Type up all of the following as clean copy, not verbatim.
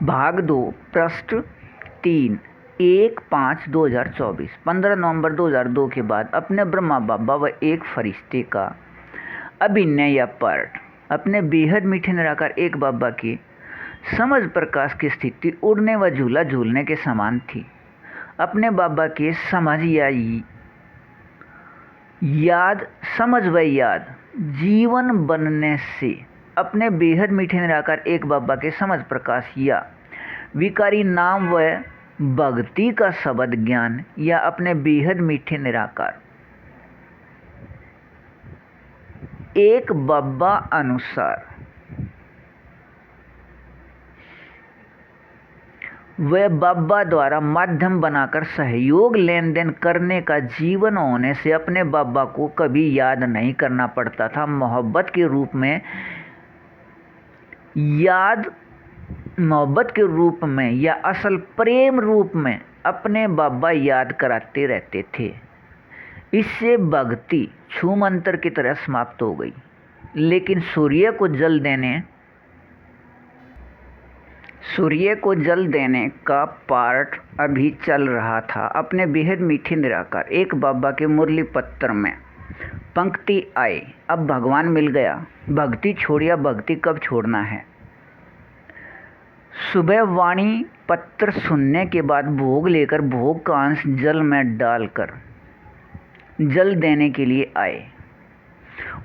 भाग 2 पृष्ठ 3 1/5/2024 15 नवंबर 2002 के बाद अपने ब्रह्मा बाबा व एक फरिश्ते का अभिनय या पार्ट अपने बेहद मीठे निराकार एक बाबा की समझ प्रकाश की स्थिति उड़ने व झूला झूलने के समान थी। अपने बाबा के समझ या याद समझ व याद जीवन बनने से अपने बेहद मीठे निराकार एक बाबा के समझ प्रकाश या विकारी नाम व भक्ति का शब्द ज्ञान या अपने बेहद मीठे निराकार एक बाबा अनुसार वह बाबा द्वारा माध्यम बनाकर सहयोग लेन देन करने का जीवन होने से अपने बाबा को कभी याद नहीं करना पड़ता था। मोहब्बत के रूप में या असल प्रेम रूप में अपने बाबा याद कराते रहते थे। इससे भक्ति छूमंतर की तरह समाप्त हो गई। लेकिन सूर्य को जल देने का पार्ट अभी चल रहा था। अपने बेहद मीठे निराकार एक बाबा के मुरली पत्र में पंक्ति आई, अब भगवान मिल गया, भक्ति छोड़िया, भक्ति कब छोड़ना है। सुबह वाणी पत्र सुनने के बाद भोग लेकर भोग का अंश जल में डालकर जल देने के लिए आए।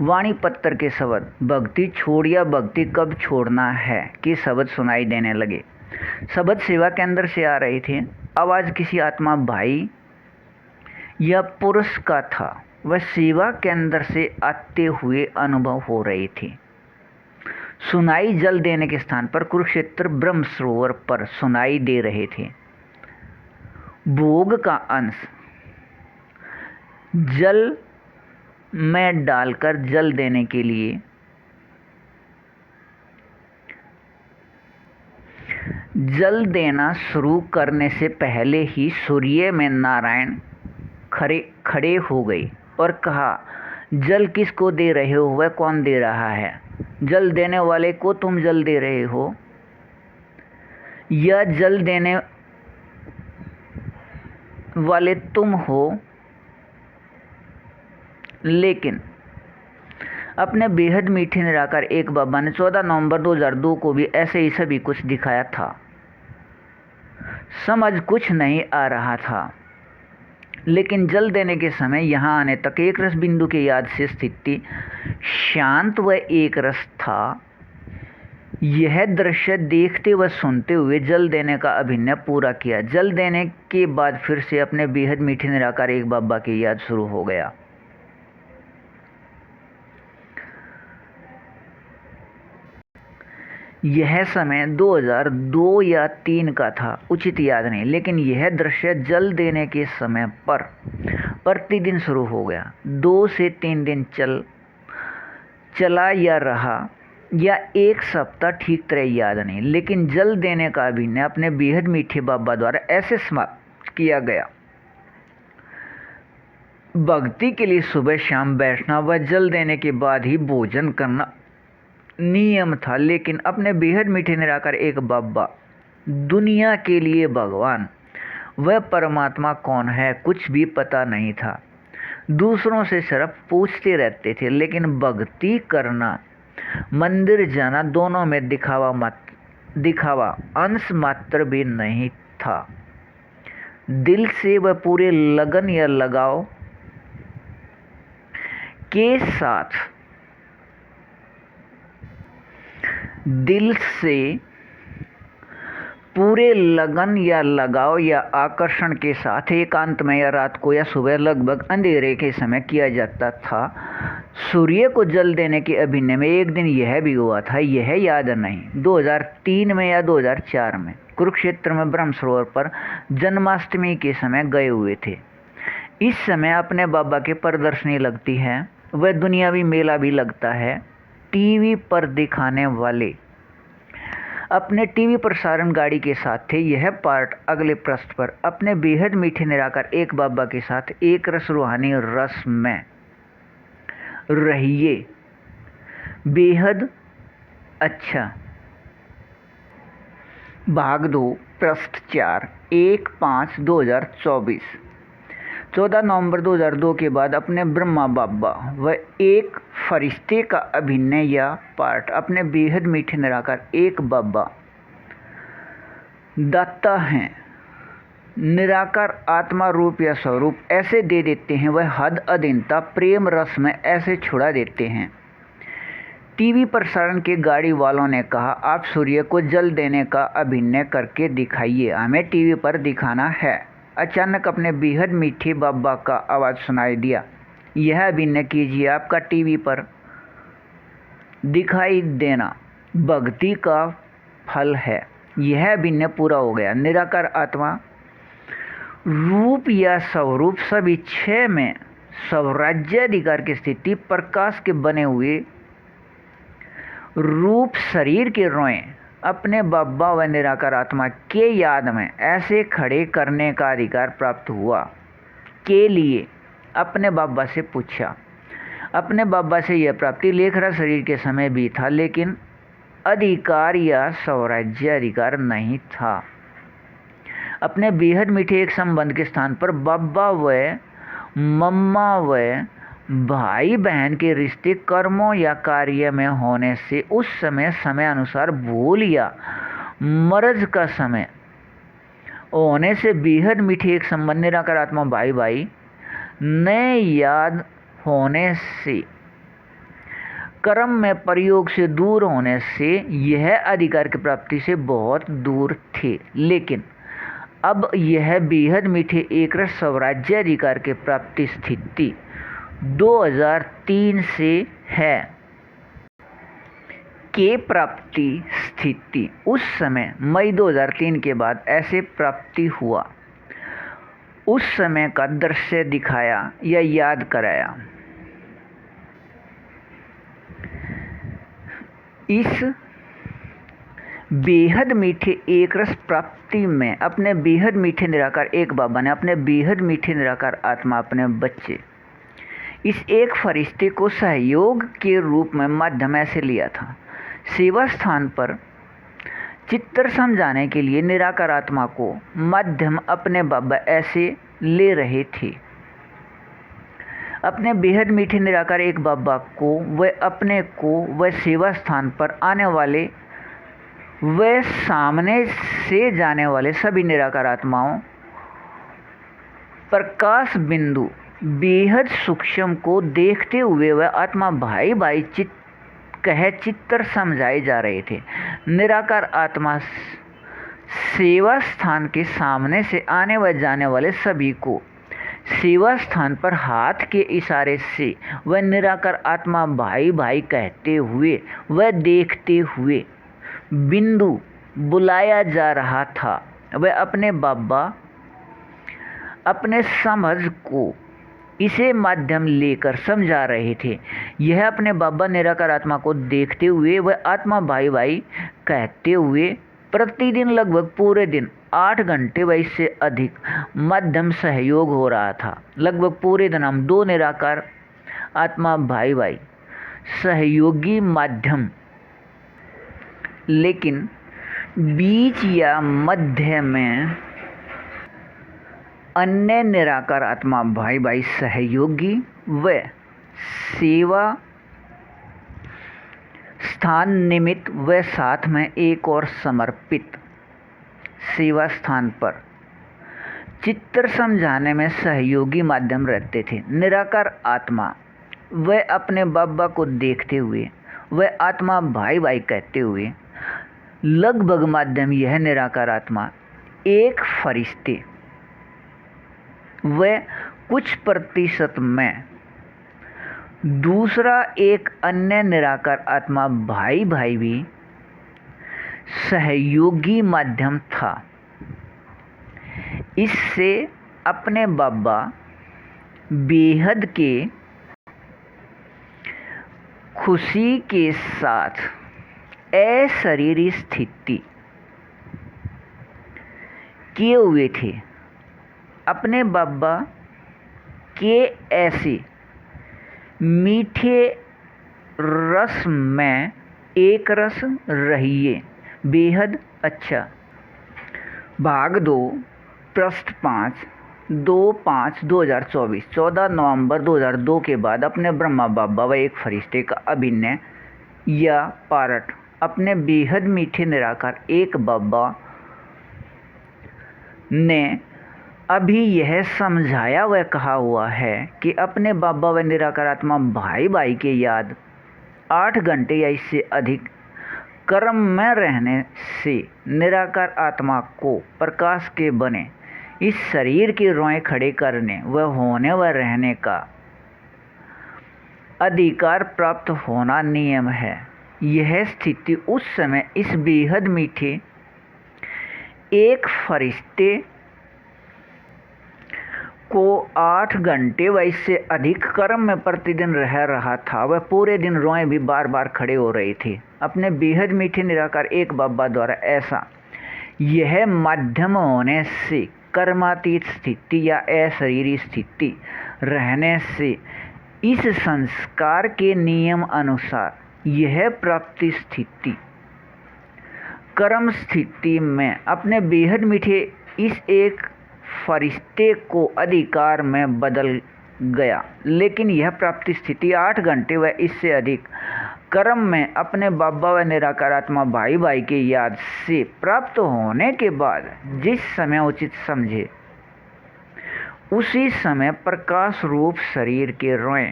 वाणी पत्र के शब्द भक्ति छोड़िया, भक्ति कब छोड़ना है कि शब्द सुनाई देने लगे। शब्द सेवा के अंदर से आ रहे थे। आवाज किसी आत्मा भाई या पुरुष का था। वह सेवा के अंदर से आते हुए अनुभव हो रहे थे। सुनाई जल देने के स्थान पर कुरुक्षेत्र ब्रह्म सरोवर पर सुनाई दे रहे थे। भोग का अंश जल में डालकर जल देने के लिए जल देना शुरू करने से पहले ही सूर्य में नारायण खड़े हो गए और कहा, जल किसको दे रहे हो, वह कौन दे रहा है। जल देने वाले को तुम जल दे रहे हो या जल देने वाले तुम हो। लेकिन अपने बेहद मीठे निराकार एक बाबा ने 14 नवंबर 2002 को भी ऐसे ही सभी कुछ दिखाया था। समझ कुछ नहीं आ रहा था, लेकिन जल देने के समय यहाँ आने तक एक रस बिंदु के याद से स्थिति शांत व एक रस था। यह दृश्य देखते व सुनते हुए जल देने का अभिनय पूरा किया। जल देने के बाद फिर से अपने बेहद मीठे निराकार एक बाबा की याद शुरू हो गया। यह समय 2002 या 3 का था, उचित याद नहीं, लेकिन यह दृश्य जल देने के समय पर प्रतिदिन शुरू हो गया। 2 से 3 दिन चला या रहा या एक सप्ताह, ठीक तरह याद नहीं, लेकिन जल देने का अभिनय अपने बेहद मीठे बाबा द्वारा ऐसे समाप्त किया गया। भक्ति के लिए सुबह शाम बैठना व जल देने के बाद ही भोजन करना नियम था। लेकिन अपने बेहद मीठे निराकार एक बाबा दुनिया के लिए भगवान वह परमात्मा कौन है कुछ भी पता नहीं था। दूसरों से सिर्फ पूछते रहते थे, लेकिन भक्ति करना, मंदिर जाना, दोनों में दिखावा अंश मात्र भी नहीं था। दिल से वह पूरे लगन या लगाव के साथ दिल से पूरे लगन या लगाव या आकर्षण के साथ एकांत में या रात को या सुबह लगभग अंधेरे के समय किया जाता था। सूर्य को जल देने के अभिनय में एक दिन यह भी हुआ था, यह याद नहीं, 2003 में या 2004 में कुरुक्षेत्र में ब्रह्म सरोवर पर जन्माष्टमी के समय गए हुए थे। इस समय अपने बाबा के प्रदर्शनी लगती है, वह दुनियावी मेला भी लगता है। टीवी पर दिखाने वाले अपने टीवी प्रसारण गाड़ी के साथ थे। यह पार्ट अगले पृष्ठ पर अपने बेहद मीठे निराकार एक बाबा के साथ एक रस रूहानी रस में रहिए। बेहद अच्छा भाग 2 पृष्ठ 4 1/5/2024। 14 नवंबर 2002 के बाद अपने ब्रह्मा बाबा व एक फरिश्ते का अभिनय या पाठ अपने बेहद मीठे निराकार एक बाबा दाता हैं, निराकार आत्मा रूप या स्वरूप ऐसे दे देते हैं, वह हद अधीनता प्रेम रस में ऐसे छुड़ा देते हैं। टीवी प्रसारण के गाड़ी वालों ने कहा, आप सूर्य को जल देने का अभिनय करके दिखाइए, हमें टीवी पर दिखाना है। अचानक अपने बेहद मीठे बाबा का आवाज़ सुनाई दिया, यह अभिनय कीजिए, आपका टीवी पर दिखाई देना भक्ति का फल है। यह अभिनय पूरा हो गया। निराकार आत्मा रूप या स्वरूप सभी छह में स्वराज्याधिकार की स्थिति प्रकाश के बने हुए रूप शरीर के रोए अपने बाबा व निराकार आत्मा के याद में ऐसे खड़े करने का अधिकार प्राप्त हुआ के लिए अपने बाबा से पूछा। अपने बाबा से यह प्राप्ति लेखरा शरीर के समय भी था, लेकिन अधिकार या स्वराज्य अधिकार नहीं था। अपने बेहद मीठे एक संबंध के स्थान पर बाबा व मम्मा व भाई बहन के रिश्ते कर्मों या कार्य में होने से उस समय समय अनुसार भूल या मर्ज का समय होने से बेहद मीठे एक संबंध निराकार आत्मा भाई भाई नए याद होने से कर्म में प्रयोग से दूर होने से यह अधिकार की प्राप्ति से बहुत दूर थे, लेकिन अब यह बेहद मीठे एक रस स्वराज्य अधिकार के प्राप्ति स्थिति 2003 से है के प्राप्ति स्थिति उस समय मई 2003 के बाद ऐसे प्राप्ति हुआ। उस समय का दृश्य दिखाया या याद कराया। इस बेहद मीठे एक रस प्राप्ति में अपने बेहद मीठे निराकार एक बाबा ने अपने बेहद मीठे निराकार आत्मा अपने बच्चे इस एक फरिश्ते को सहयोग के रूप में माध्यम ऐसे लिया था। सेवा स्थान पर चित्र समझाने के लिए निराकार आत्मा को माध्यम अपने बाबा ऐसे ले रहे थे। अपने बेहद मीठे निराकार एक बाबा को वह अपने को वह सेवा स्थान पर आने वाले वह सामने से जाने वाले सभी निराकार आत्माओं प्रकाश बिंदु बेहद सूक्ष्म को देखते हुए वह आत्मा भाई भाई चित्तर समझाए जा रहे थे। निराकार आत्मा सेवा स्थान के सामने से आने व जाने वाले सभी को सेवा स्थान पर हाथ के इशारे से वह निराकार आत्मा भाई भाई कहते हुए वह देखते हुए बिंदु बुलाया जा रहा था। वह अपने बाबा अपने समझ को इसे माध्यम लेकर समझा रहे थे। यह अपने बाबा निराकार आत्मा को देखते हुए वह आत्मा भाई भाई कहते हुए प्रतिदिन लगभग पूरे दिन 8 घंटे व इससे अधिक माध्यम सहयोग हो रहा था। लगभग पूरे दिन हम 2 निराकार आत्मा भाई भाई सहयोगी माध्यम, लेकिन बीच या मध्य में अन्य निराकार आत्मा भाई भाई सहयोगी व सेवा स्थान निमित्त व साथ में एक और समर्पित सेवा स्थान पर चित्र समझाने में सहयोगी माध्यम रहते थे। निराकार आत्मा वह अपने बाबा को देखते हुए वह आत्मा भाई भाई कहते हुए लगभग माध्यम यह निराकार आत्मा एक फरिश्ते व कुछ प्रतिशत में दूसरा एक अन्य निराकार आत्मा भाई भाई भी सहयोगी माध्यम था। इससे अपने बाबा बेहद के खुशी के साथ अशरीरी स्थिति किए हुए थे। अपने बाबा के ऐसे मीठे रस में एक रस रहिए बेहद अच्छा भाग 2 पृष्ठ 5 2/5/2024 14 नवंबर 2002 के बाद अपने ब्रह्मा बाबा व एक फरिश्ते का अभिनय या पार्ट अपने बेहद मीठे निराकार एक बाबा ने अभी यह समझाया व कहा हुआ है कि अपने बाबा व निराकार आत्मा भाई भाई के याद 8 घंटे या इससे अधिक कर्म में रहने से निराकार आत्मा को प्रकाश के बने इस शरीर के रोए खड़े करने व होने व रहने का अधिकार प्राप्त होना नियम है। यह स्थिति उस समय इस बेहद मीठे एक फरिश्ते को 8 घंटे व इससे अधिक कर्म में प्रतिदिन रह रहा था। वह पूरे दिन रोए भी बार बार खड़े हो रहे थे। अपने बेहद मीठे निराकार एक बाबा द्वारा ऐसा यह माध्यम होने से कर्मातीत स्थिति या अशरीरी स्थिति रहने से इस संस्कार के नियम अनुसार यह प्राप्ति स्थिति कर्म स्थिति में अपने बेहद मीठे इस एक फरिश्ते को अधिकार में बदल गया। लेकिन यह प्राप्ति स्थिति 8 घंटे व इससे अधिक कर्म में अपने बाबा व निराकार आत्मा भाई भाई के याद से प्राप्त होने के बाद जिस समय उचित समझे उसी समय प्रकाश रूप शरीर के रोए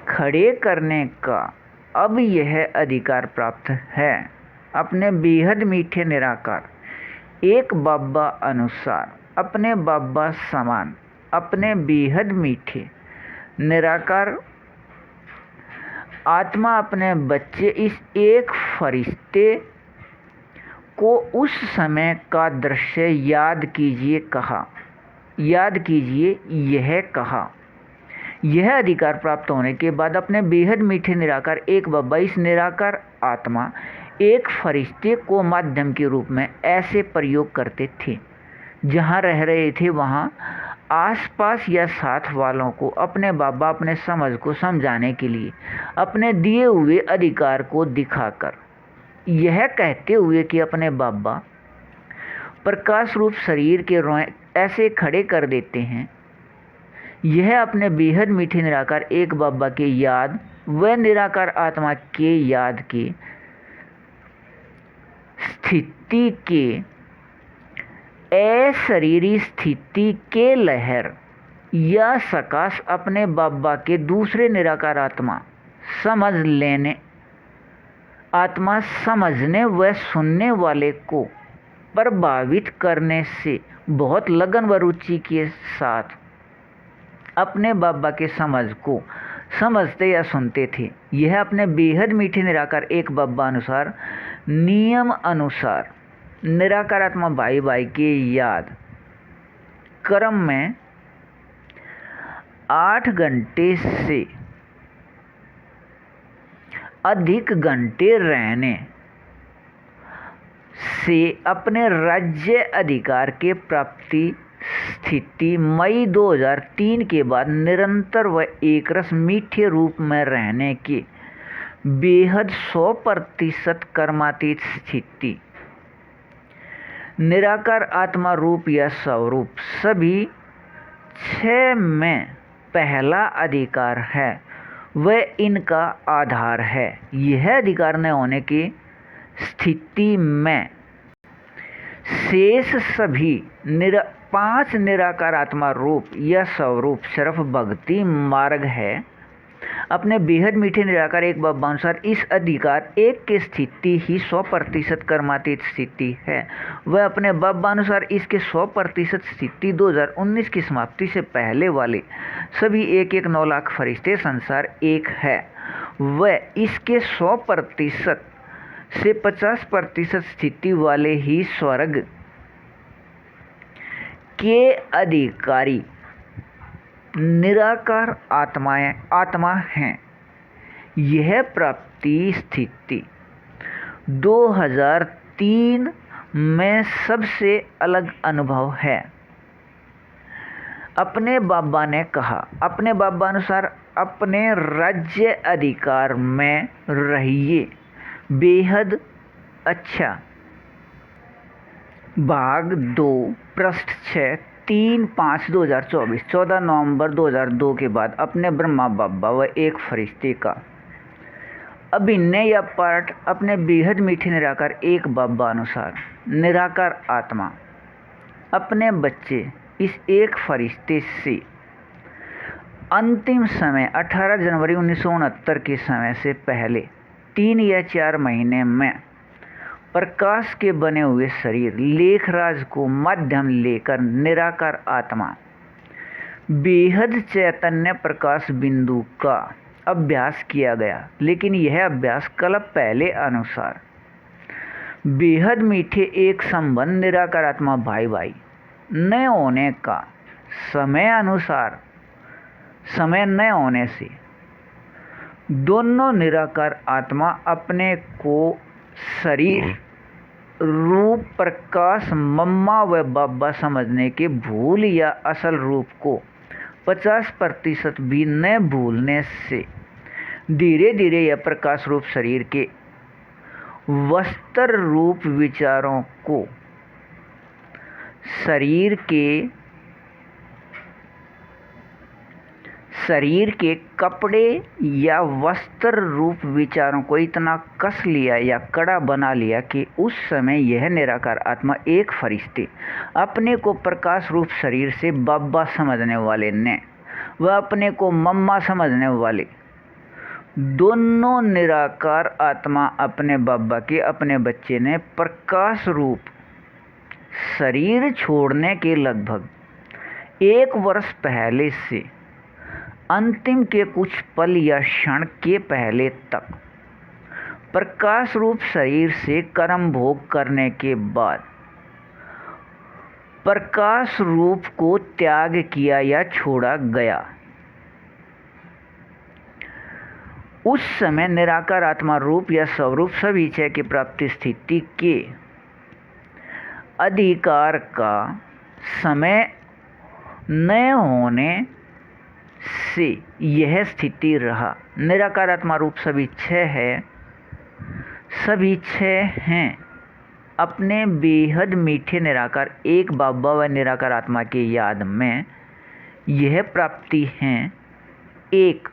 खड़े करने का अब यह अधिकार प्राप्त है। अपने बेहद मीठे निराकार एक बाबा अनुसार अपने बाबा समान अपने बेहद मीठे निराकार आत्मा अपने बच्चे इस एक फरिश्ते को उस समय का दृश्य याद कीजिए यह कहा। यह अधिकार प्राप्त होने के बाद अपने बेहद मीठे निराकार एक बाबा इस निराकार आत्मा एक फरिश्ते को माध्यम के रूप में ऐसे प्रयोग करते थे जहाँ रह रहे थे वहाँ आसपास या साथ वालों को अपने बाबा अपने समझ को समझाने के लिए अपने दिए हुए अधिकार को दिखाकर यह कहते हुए कि अपने बाबा प्रकाश रूप शरीर के रोए ऐसे खड़े कर देते हैं। यह अपने बेहद मीठे निराकार एक बाबा के याद व निराकार आत्मा के याद के स्थिति के अशरीरी स्थिति के लहर या सकाश अपने बाबा के दूसरे निराकार आत्मा समझने व सुनने वाले को प्रभावित करने से बहुत लगन व रुचि के साथ अपने बाबा के समझ को समझते या सुनते थे। यह अपने बेहद मीठे निराकार एक बाबा अनुसार नियम अनुसार निराकार आत्मा भाई भाई के याद कर्म में 8 घंटे से अधिक घंटे रहने से अपने राज्य अधिकार के प्राप्ति स्थिति मई 2003 के बाद निरंतर व एकरस मीठे रूप में रहने के बेहद 100% कर्मातीत स्थिति निराकार आत्मा रूप या स्वरूप सभी 6 में पहला अधिकार है वह इनका आधार है। यह अधिकार न होने की स्थिति में शेष सभी 5 निराकार आत्मा रूप या स्वरूप सिर्फ भक्ति मार्ग है। अपने बेहद मीठे निराकार एक बाबा अनुसार इस अधिकार एक की स्थिति ही 100% कर्मातीत स्थिति है। वह अपने बाबा अनुसार इसके 100% स्थिति 2019 की समाप्ति से पहले वाले सभी 1-9 लाख फरिश्ते संसार एक है। वह इसके 100% से 50% स्थिति वाले ही स्वर्ग के अधिकारी निराकार आत्मा हैं। यह प्राप्ति स्थिति 2003 में सबसे अलग अनुभव है। अपने बाबा ने कहा, अपने बाबा अनुसार अपने राज्य अधिकार में रहिए। बेहद अच्छा भाग 2 पृष्ठ 6 3/5/2024 14 नवंबर 2002 के बाद अपने ब्रह्मा बाबा व एक फरिश्ते का अभिनय या पाठ अपने बेहद मीठे निराकार एक बाबा अनुसार निराकार आत्मा अपने बच्चे इस एक फरिश्ते से अंतिम समय 18 जनवरी 1969 के समय से पहले 3 या 4 महीने में प्रकाश के बने हुए शरीर लेखराज को माध्यम लेकर निराकार आत्मा बेहद चैतन्य प्रकाश बिंदु का अभ्यास किया गया। लेकिन यह अभ्यास कल्प पहले अनुसार बेहद मीठे एक संबंध निराकार आत्मा भाई भाई न होने का समय अनुसार समय न होने से दोनों निराकार आत्मा अपने को शरीर रूप प्रकाश मम्मा व बाबा समझने के भूल या असल रूप को 50% भी न भूलने से धीरे धीरे यह प्रकाश रूप शरीर के वस्त्र रूप विचारों को शरीर के कपड़े या वस्त्र रूप विचारों को इतना कस लिया या कड़ा बना लिया कि उस समय यह निराकार आत्मा एक फरिश्ते अपने को प्रकाश रूप शरीर से बाबा समझने वाले ने व अपने को मम्मा समझने वाले दोनों निराकार आत्मा अपने बाबा के अपने बच्चे ने प्रकाश रूप शरीर छोड़ने के लगभग 1 वर्ष पहले से अंतिम के कुछ पल या क्षण के पहले तक प्रकाश रूप शरीर से कर्म भोग करने के बाद प्रकाश रूप को त्याग किया या छोड़ा गया। उस समय निराकार आत्मा रूप या स्वरूप सभी इच्छा की प्राप्ति स्थिति के अधिकार का समय न होने से यह स्थिति रहा। निराकार आत्मा रूप सभी छह हैं अपने बेहद मीठे निराकार एक बाबा व निराकार आत्मा के याद में यह प्राप्ति हैं। 1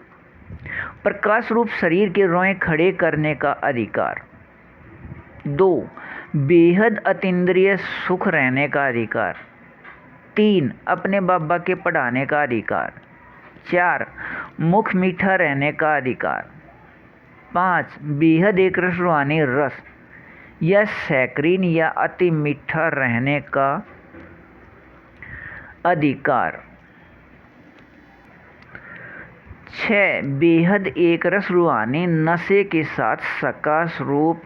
प्रकाश रूप शरीर के रोए खड़े करने का अधिकार। 2 बेहद अतीन्द्रिय सुख रहने का अधिकार। 3 अपने बाबा के पढ़ाने का अधिकार। 4 मुख मीठा रहने का अधिकार। 5 बेहद एक रस रूहानी रस या सैकरीन या अति मीठा रहने का अधिकार। 6 बेहद एक रस रूहानी नशे के साथ सकाश रूप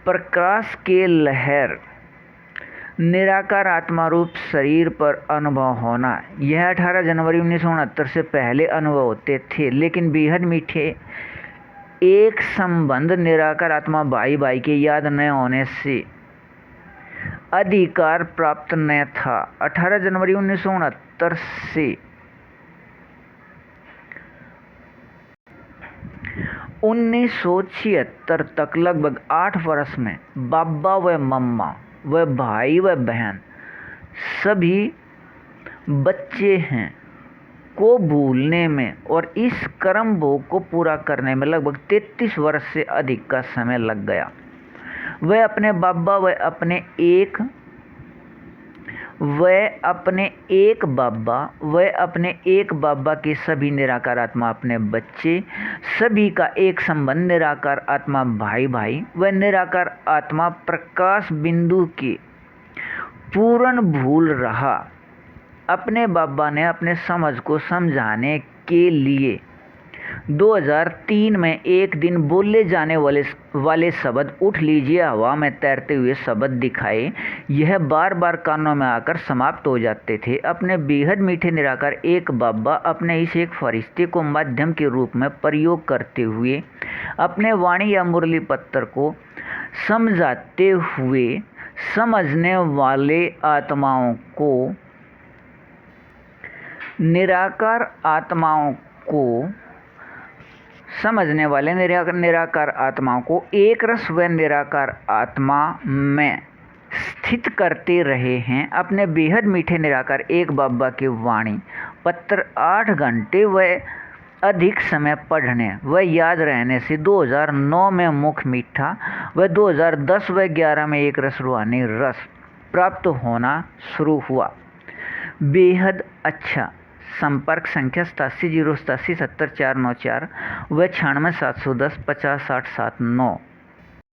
प्रकाश के लहर निराकार आत्मा रूप शरीर पर अनुभव होना। यह 18 जनवरी 1969 से पहले अनुभव होते थे, लेकिन बेहद मीठे एक संबंध निराकार आत्मा भाई भाई के याद न होने से अधिकार प्राप्त न था। 18 जनवरी 1969 से 1976 तक लगभग 8 वर्ष में बाबा व मम्मा व भाई व बहन सभी बच्चे हैं को भूलने में और इस कर्म भोग को पूरा करने में लगभग 33 वर्ष से अधिक का समय लग गया। वह अपने बाबा व अपने एक बाबा के सभी निराकार आत्मा अपने बच्चे सभी का एक संबंध निराकार आत्मा भाई भाई व निराकार आत्मा प्रकाश बिंदु के पूर्ण भूल रहा। अपने बाबा ने अपने समझ को समझाने के लिए 2003 में एक दिन बोले जाने वाले शब्द उठ लीजिए हवा में तैरते हुए शब्द दिखाए। यह बार बार कानों में आकर समाप्त हो जाते थे। अपने बेहद मीठे निराकार एक बाबा अपने इस एक फरिश्ते को माध्यम के रूप में प्रयोग करते हुए अपने वाणी या मुरली पत्र को समझाते हुए समझने वाले आत्माओं को निराकार आत्माओं को एक रस व निराकार आत्मा में स्थित करते रहे हैं अपने बेहद मीठे निराकार एक बाबा की वाणी। पत्र 8 घंटे व अधिक समय पढ़ने व याद रहने से 2009 में मुख मीठा व 2010 व 11 में एक रस रूहानी रस प्राप्त होना शुरू हुआ। बेहद अच्छा। संपर्क संख्या 8708770494 व 96 710 50 60 79।